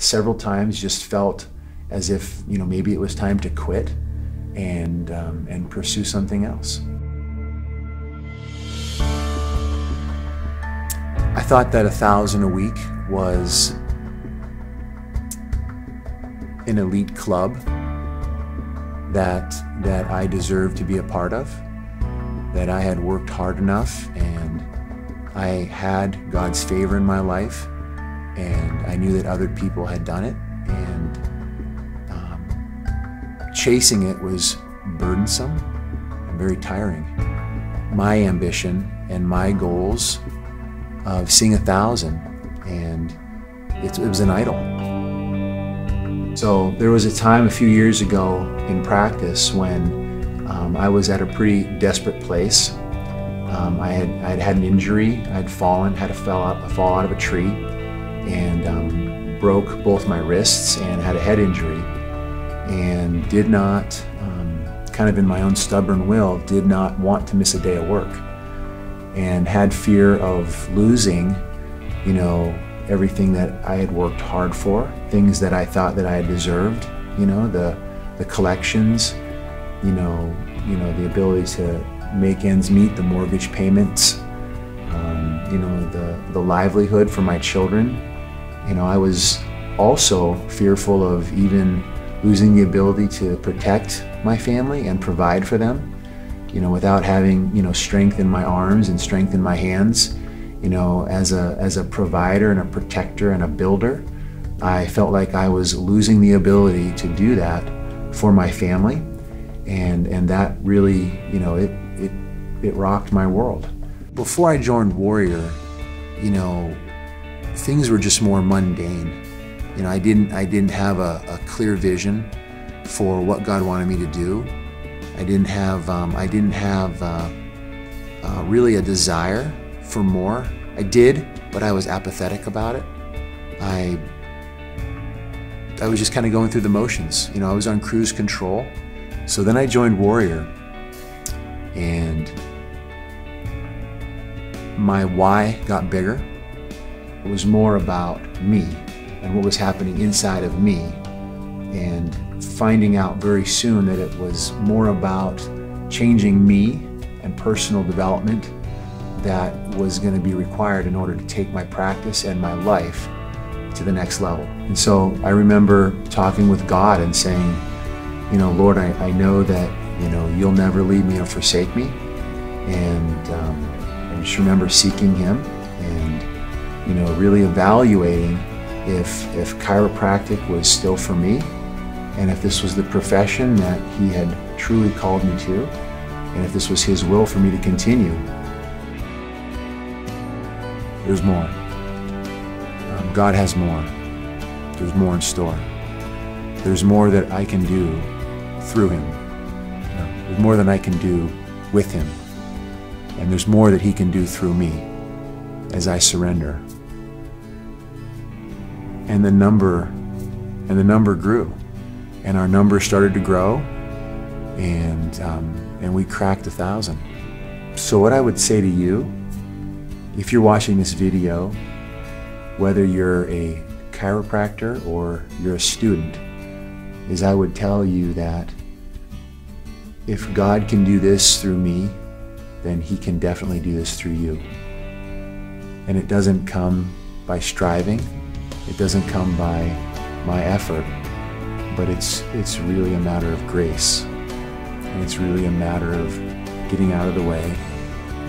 several times just felt as if, maybe it was time to quit and pursue something else. I thought that 1,000 a week was an elite club that I deserved to be a part of, that I had worked hard enough and I had God's favor in my life, and I knew that other people had done it, and chasing it was burdensome and very tiring. My ambition and my goals of seeing 1,000, and it was an idol. So there was a time a few years ago in practice when I was at a pretty desperate place. I'd had an injury. I'd fallen, had a fall out of a tree, and broke both my wrists and had a head injury, and did not, kind of in my own stubborn will, did not want to miss a day of work, and had fear of losing, everything that I had worked hard for, things that I thought that I had deserved, the collections, the ability to make ends meet, the mortgage payments, the livelihood for my children. I was also fearful of even losing the ability to protect my family and provide for them, without having, strength in my arms and strength in my hands. As a provider and a protector and a builder, I felt like I was losing the ability to do that for my family, and that really, it rocked my world. Before I joined Warrior, things were just more mundane. I didn't have a clear vision for what God wanted me to do. I didn't have really a desire for more. I did, but I was apathetic about it. I was just kind of going through the motions. I was on cruise control. So then I joined Warrior, and my why got bigger. It was more about me and what was happening inside of me, and finding out very soon that it was more about changing me and personal development that was going to be required in order to take my practice and my life to the next level. And so I remember talking with God and saying, Lord, I know that, you'll never leave me or forsake me. And I just remember seeking Him and, really evaluating if chiropractic was still for me, and if this was the profession that He had truly called me to, and if this was His will for me to continue. There's more. God has more. There's more in store. There's more that I can do through Him. There's more than I can do with Him. And there's more that He can do through me as I surrender. And the number grew. And our number started to grow, and we cracked 1,000. So what I would say to you, if you're watching this video, whether you're a chiropractor or you're a student, is I would tell you that if God can do this through me, then He can definitely do this through you. And it doesn't come by striving, it doesn't come by my effort, but it's really a matter of grace. And it's really a matter of getting out of the way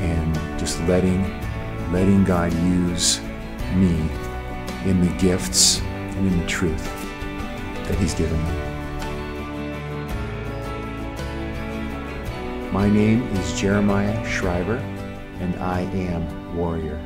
and just letting God use me in the gifts and in the truth that He's given me. My name is Jeremiah Schreiber, and I am Warrior.